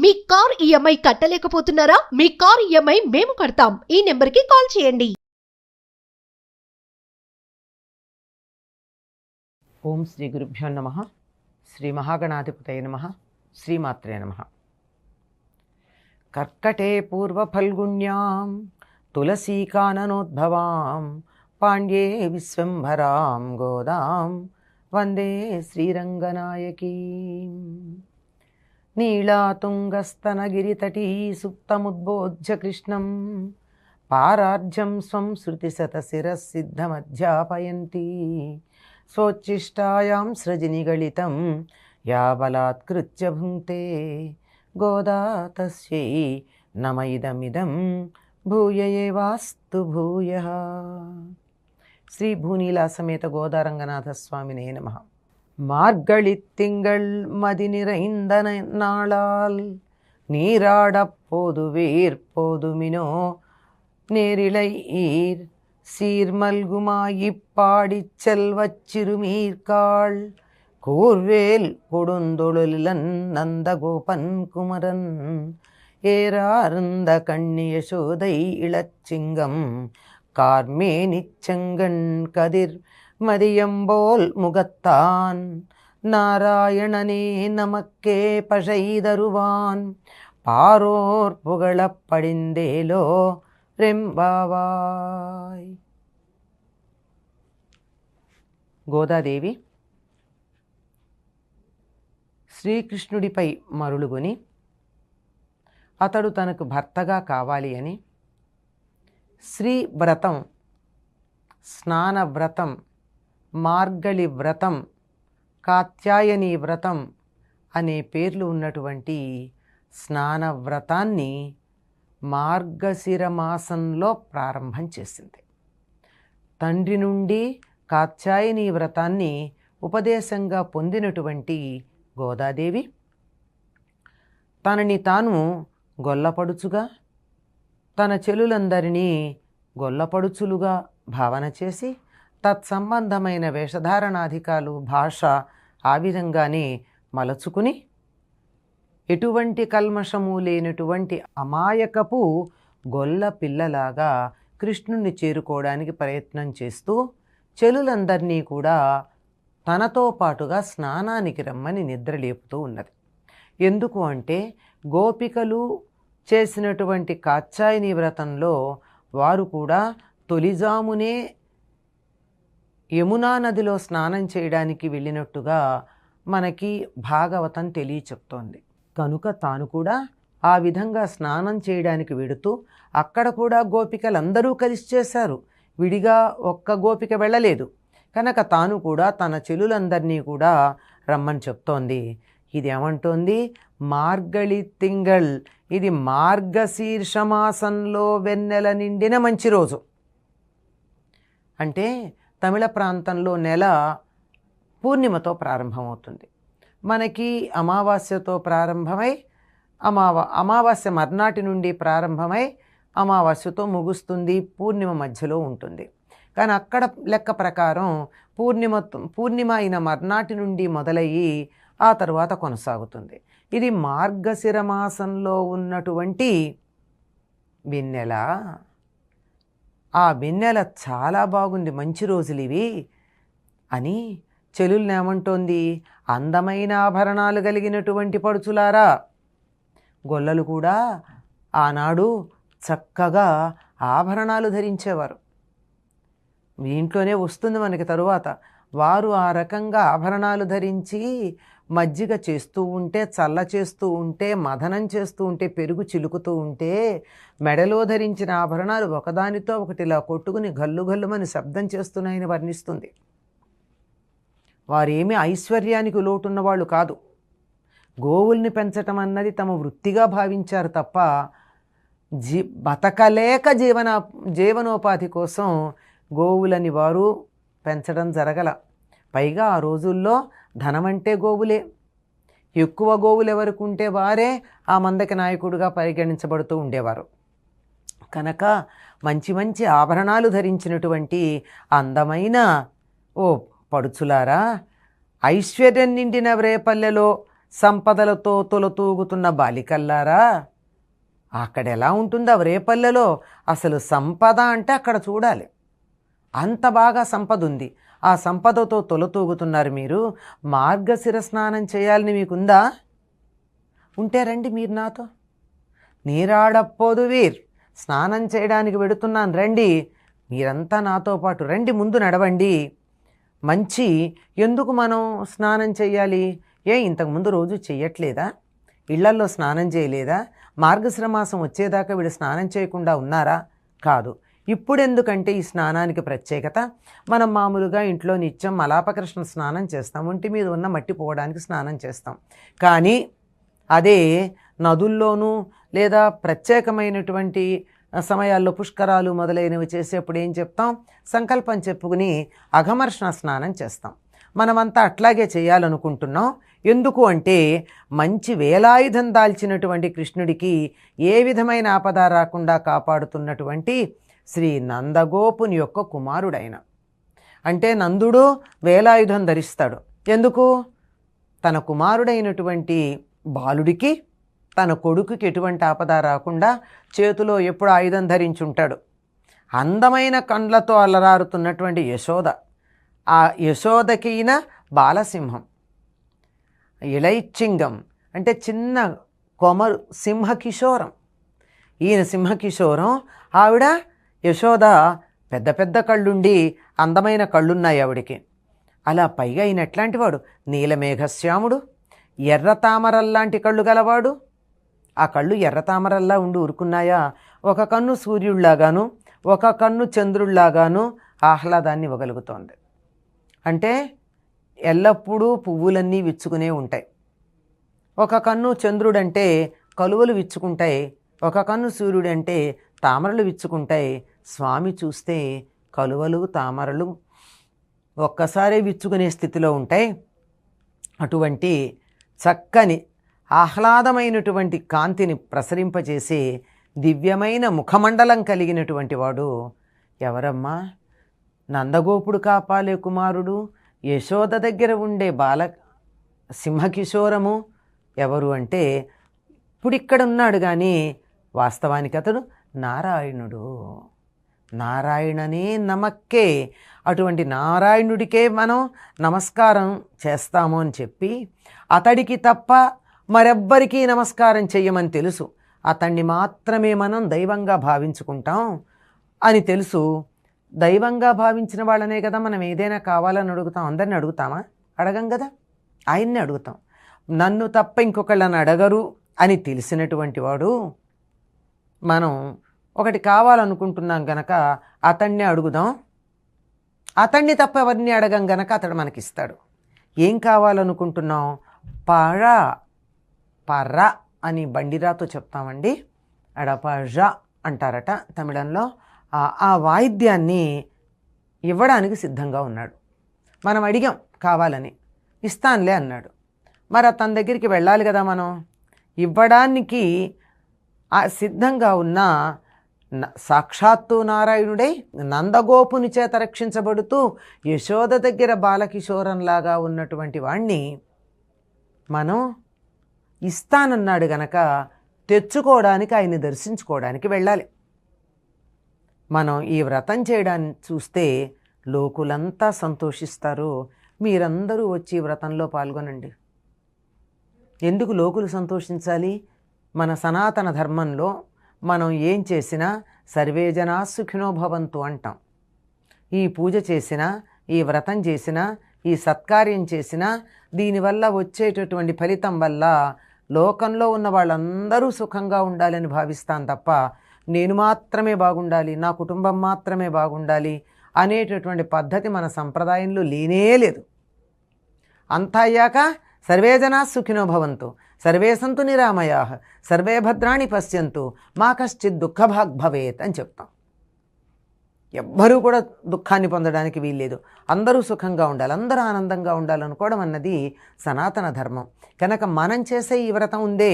మీ car EMI కట్టలేకపోతున్నారా? మీ car EMI మేము కడతాం. ఈ నెంబర్కి కాల్ చేయండి. ఓం శ్రీ గురుభ్యో నమః. శ్రీ మహాగణాధిపతయే నమః. శ్రీమాత్రే నమః. కర్కటే పూర్వఫల్గుణ్యాం తులసీకాననోద్భవాం పాండ్యే విశ్వంభరాం గోదాం వందే శ్రీరంగనాయకీం. నీళాతుంగస్తనగిరితటీ సుప్తముద్బోధ్య కృష్ణం పారార్జం స్వం శృతిశతశిరసిద్ధమధ్యాపయంతి స్వోచ్ఛిష్టాయాం సృజనిగళితం యా బలాత్కృత్య భుంక్తే గోదా తస్యై నమ ఇదమిదం భూయ ఏవాస్తు భూయః. శ్రీ భూనీలా సమేత గోదారంగనాథ స్వామినే నమః. மார்கழித்திங்கள் மதி நிறைந்த நாளால் நீராடப் போதுவீர் போதுமினோ நேரிழை ஈர் சீர்மல்குமாயிப்பாடிச் செல்வச் சிறுமீர்காள் கூர்வேல் கொடுந்தொழிலன் நந்தகோபன் குமரன் ஏறார்ந்த கண்ணி யசோதை இளச்சிங்கம் கார்மேனிச் செங்கண் கதிர் மதியம்போல் முகத்தான் நாராயணனே நமக்கே பஷைதருவான் பாரோர் புகழப் படிந்தேலோ రెంబావాయ్. గోదాదేవి శ్రీకృష్ణుడిపై మరులుగొని అతడు తనకు భర్తగా కావాలి అని శ్రీవ్రతం, స్నానవ్రతం, మార్గళి వ్రతం, కాత్యాయని వ్రతం అనే పేర్లు ఉన్నటువంటి స్నానవ్రతాన్ని మార్గశిర మాసంలో ప్రారంభం చేసింది. తండ్రి నుండి కాత్యాయని వ్రతాన్ని ఉపదేశంగా పొందినటువంటి గోదాదేవి తనని తాను గొల్లపడుచుగా, తన చెలులందరినీ గొల్లపడుచులుగా భావన చేసి తత్సంబంధమైన వేషధారణాధికాలు, భాష ఆ విధంగానే మలచుకుని ఎటువంటి కల్మషము లేనటువంటి అమాయకపు గొల్ల పిల్లలాగా కృష్ణుణ్ణి చేరుకోవడానికి ప్రయత్నం చేస్తూ చెలులందరినీ కూడా తనతో పాటుగా స్నానానికి రమ్మని నిద్రలేపుతూ ఉన్నది. ఎందుకు అంటే గోపికలు చేసినటువంటి కాత్యాయని వ్రతంలో వారు కూడా తొలిజామునే యమునా నదిలో స్నానం చేయడానికి వెళ్ళినట్టుగా మనకి భాగవతం తెలియచెప్తోంది. కనుక తాను కూడా ఆ విధంగా స్నానం చేయడానికి వెడుతూ అక్కడ కూడా గోపికలందరూ కలిసి చేశారు. విడిగా ఒక్క గోపిక వెళ్ళలేదు. కనుక తాను కూడా తన చెలులందరినీ కూడా రమ్మని చెప్తోంది. ఇది ఏమంటోంది? మార్గళి తింగళ్, ఇది మార్గశీర్షమాసంలో వెన్నెల నిండిన మంచి రోజు. అంటే తమిళ ప్రాంతంలో నెల పూర్ణిమతో ప్రారంభమవుతుంది. మనకి అమావాస్యతో ప్రారంభమై అమావాస్య మర్నాటి నుండి ప్రారంభమై అమావాస్యతో ముగుస్తుంది, పూర్ణిమ మధ్యలో ఉంటుంది. కానీ అక్కడ లెక్క ప్రకారం పూర్ణిమ అయిన మర్నాటి నుండి మొదలయ్యి ఆ తరువాత కొనసాగుతుంది. ఇది మార్గశిర మాసంలో ఉన్నటువంటి వెన్నెల. ఆ వెన్నెల చాలా బాగుంది, మంచి రోజులు ఇవి అని చెలుల్ని ఏమంటోంది? అందమైన ఆభరణాలు కలిగినటువంటి పడుచులారా. గొల్లలు కూడా ఆనాడు చక్కగా ఆభరణాలు ధరించేవారు. ఇంట్లోనే వస్తుంది మనకి తరువాత. వారు ఆ రకంగా ఆభరణాలు ధరించి మజ్జిగ చేస్తూ ఉంటే, చల్ల చేస్తూ ఉంటే, మదనం చేస్తూ ఉంటే, పెరుగు చిలుకుతూ ఉంటే మెడలో ధరించిన ఆభరణాలు ఒకదానితో ఒకటి ఇలా కొట్టుకుని గల్లు గల్లుమని శబ్దం చేస్తున్నాయని వర్ణిస్తుంది. వారేమీ ఐశ్వర్యానికి లోటున్న వాళ్ళు కాదు. గోవుల్ని పెంచటం అన్నది తమ వృత్తిగా భావించారు తప్ప బతకలేక జీవనోపాధి కోసం గోవులని వారు పెంచడం జరగల. పైగా ఆ రోజుల్లో ధనమంటే గోవులే. ఎక్కువ గోవులు ఎవరికి ఉంటే వారే ఆ మందకి నాయకుడిగా పరిగణించబడుతూ ఉండేవారు. కనుక మంచి మంచి ఆభరణాలు ధరించినటువంటి అందమైన ఓ పడుచులారా, ఐశ్వర్యం నిండిన రేపల్లెలో సంపదలతో తొలతూగుతున్న బాలికల్లారా, అక్కడ ఎలా ఉంటుంది ఆ రేపల్లెలో? అసలు సంపద అంటే అక్కడ చూడాలి, అంత బాగా సంపద ఉంది. ఆ సంపదతో తొలతూగుతున్నారు మీరు. మార్గశిర స్నానం చేయాలని మీకుందా? ఉంటే రండి మీరు నాతో. నీరాడపోదు వీర్, స్నానం చేయడానికి వెడుతున్నాను రండి, మీరంతా నాతో పాటు రండి, ముందు నడవండి. మంచి ఎందుకు మనం స్నానం చేయాలి? ఇంతకుముందు రోజు చెయ్యట్లేదా? ఇళ్లల్లో స్నానం చేయలేదా? మార్గశిర మాసం వచ్చేదాకా వీడు స్నానం చేయకుండా ఉన్నారా? కాదు. ఇప్పుడు ఎందుకంటే ఈ స్నానానికి ప్రత్యేకత, మనం మామూలుగా ఇంట్లో నిత్యం మలాపకృష్ణ స్నానం చేస్తాం, ఒంటి మీద ఉన్న మట్టి పోవడానికి స్నానం చేస్తాం. కానీ అదే నదుల్లోనూ లేదా ప్రత్యేకమైనటువంటి సమయాల్లో పుష్కరాలు మొదలైనవి చేసేప్పుడు ఏం చెప్తాం? సంకల్పం చెప్పుకుని అఘమర్షణ స్నానం చేస్తాం. మనమంతా అట్లాగే చేయాలనుకుంటున్నాం. ఎందుకు అంటే మంచి వేలాయుధం దాల్చినటువంటి కృష్ణుడికి ఏ విధమైన ఆపద రాకుండా కాపాడుతున్నటువంటి శ్రీ నందగోపుని యొక్క కుమారుడైన, అంటే నందుడు వేలాయుధం ధరిస్తాడు. ఎందుకు? తన కుమారుడైనటువంటి బాలుడికి, తన కొడుకుకి ఎటువంటి ఆపద రాకుండా చేతిలో ఎప్పుడు ఆయుధం ధరించుంటాడు. అందమైన కండ్లతో అలరారుతున్నటువంటి యశోద, ఆ యశోదకైన బాలసింహం, ఇళైచ్చింగం అంటే చిన్న కొమరు, సింహకిశోరం. ఈయన సింహకిశోరం, ఆవిడ యశోద పెద్ద పెద్ద కళ్ళుండి అందమైన కళ్ళున్నాయి ఆవిడికి. అలా పైగా ఈయన ఎట్లాంటి వాడు? నీలమేఘశ్యాముడు, ఎర్ర తామరల్లాంటి కళ్ళు గలవాడు. ఆ కళ్ళు ఎర్ర తామరల్లా ఉండి ఊరుకున్నాయా? ఒక కన్ను సూర్యుడిలాగాను, ఒక కన్ను చంద్రుడిలాగాను ఆహ్లాదాన్ని ఇవ్వగలుగుతోంది. అంటే ఎల్లప్పుడూ పువ్వులన్నీ విచ్చుకునే ఉంటాయి. ఒక కన్ను చంద్రుడంటే కలువలు విచ్చుకుంటాయి, ఒక కన్ను సూర్యుడంటే తామరలు విచ్చుకుంటాయి. స్వామి చూస్తే కలువలు తామరలు ఒక్కసారే విచ్చుకునే స్థితిలో ఉంటాయి. అటువంటి చక్కని ఆహ్లాదమైనటువంటి కాంతిని ప్రసరింపజేసే దివ్యమైన ముఖమండలం కలిగినటువంటి వాడు ఎవరమ్మా? నందగోపుడు కాపాలే కుమారుడు, యశోద దగ్గర ఉండే బాల సింహకిశోరము ఎవరు అంటే ఇప్పుడు ఇక్కడ ఉన్నాడు, కానీ వాస్తవానికి అతడు నారాయణుడు. నారాయణనే నమక్కే, అటువంటి నారాయణుడికే మనం నమస్కారం చేస్తాము అని చెప్పి, అతడికి తప్ప మరెవ్వరికీ నమస్కారం చెయ్యమని తెలుసు, అతన్ని మాత్రమే మనం దైవంగా భావించుకుంటాం అని తెలుసు. దైవంగా భావించిన వాళ్ళనే కదా మనం ఏదైనా కావాలని అడుగుతాం. అందరిని అడుగుతామా? అడగం కదా, ఆయన్ని అడుగుతాం. నన్ను తప్ప ఇంకొకళ్ళని అడగరు అని తెలిసినటువంటి వాడు, మనం ఒకటి కావాలనుకుంటున్నాం గనక అతన్నే అడుగుదాం, అతన్ని తప్ప ఎవరిని అడగం గనక అతడు మనకిస్తాడు. ఏం కావాలనుకుంటున్నాం? పర్ర అని బండిరాతో చెప్తామండి, అడపజ అంటారట తమిళంలో. ఆ వాయిద్యాన్ని ఇవ్వడానికి సిద్ధంగా ఉన్నాడు. మనం అడిగాం కావాలని, ఇస్తానులే అన్నాడు. మరి తన దగ్గరికి వెళ్ళాలి కదా మనం. ఇవ్వడానికి సిద్ధంగా ఉన్న సాక్షాత్తు నారాయణుడై నందగోపుని చేత రక్షించబడుతూ యశోద దగ్గర బాలకిశోరంలాగా ఉన్నటువంటి వాణ్ణి మనం ఇస్తానన్నాడు గనక తెచ్చుకోవడానికి, ఆయన్ని దర్శించుకోవడానికి వెళ్ళాలి. మనం ఈ వ్రతం చేయడాన్ని చూస్తే లోకులంతా సంతోషిస్తారు. మీరందరూ వచ్చి వ్రతంలో పాల్గొనండి. ఎందుకు లోకులు సంతోషించాలి? మన సనాతన ధర్మంలో మనం ఏం చేసినా సర్వే జనా సుఖినో భవంతు అంటాం. ఈ పూజ చేసినా, ఈ వ్రతం చేసినా, ఈ సత్కార్యం చేసినా దీనివల్ల వచ్చేటటువంటి ఫలితం వల్ల లోకంలో ఉన్న వాళ్ళందరూ సుఖంగా ఉండాలని భావిస్తాం తప్ప నేను మాత్రమే బాగుండాలి, నా కుటుంబం మాత్రమే బాగుండాలి అనేటటువంటి పద్ధతి మన సంప్రదాయంలో లేనే లేదు. అంతా అయ్యాక సర్వే జనా సుఖినో భవంతు, సర్వే సంతు నిరామయాః, సర్వే భద్రాణి పశ్యంతు, మా కశ్చిత్ దుఃఖభాగ్ భవేత్ అని చెప్తాం. ఎవ్వరూ కూడా దుఃఖాన్ని పొందడానికి వీల్లేదు. అందరూ సుఖంగా ఉండాలి, అందరూ ఆనందంగా ఉండాలనుకోవడం అన్నది సనాతన ధర్మం. కనుక మనం చేసే ఈ వ్రతం ఉందే,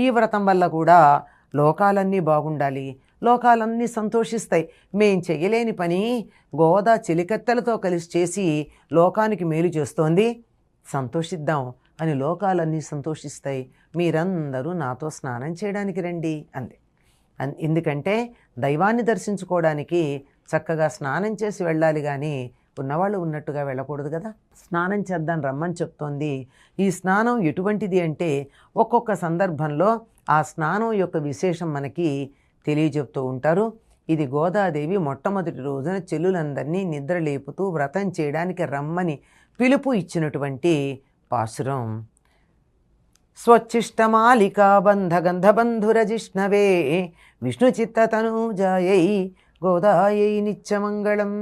ఈ వ్రతం వల్ల కూడా లోకాలన్నీ బాగుండాలి, లోకాలన్నీ సంతోషిస్తాయి. మేం చెయ్యలేని పని గోదా చెలికత్తెలతో కలిసి చేసి లోకానికి మేలు చేస్తోంది, సంతోషిద్దాం, అని లోకాలన్నీ సంతోషిస్తాయి. మీరందరూ నాతో స్నానం చేయడానికి రండి అంది. ఎందుకంటే దైవాన్ని దర్శించుకోవడానికి చక్కగా స్నానం చేసి వెళ్ళాలి, కానీ ఉన్నవాళ్ళు ఉన్నట్టుగా వెళ్ళకూడదు కదా. స్నానం చేద్దాం రమ్మని చెప్తోంది. ఈ స్నానం ఎటువంటిది అంటే ఒక్కొక్క సందర్భంలో ఆ స్నానం యొక్క విశేషం మనకి తెలియజెప్తూ ఉంటారు. ఇది గోదాదేవి మొట్టమొదటి రోజున చెల్లులందరినీ నిద్ర లేపుతూ వ్రతం చేయడానికి రమ్మని పిలుపు ఇచ్చినటువంటి పాసురం. స్వచ్ఛిష్టమాలికా బంధగంధబంధురజిష్ణవే విష్ణుచిత్తతనూజాయై గోదాయై నిత్యమంగళం.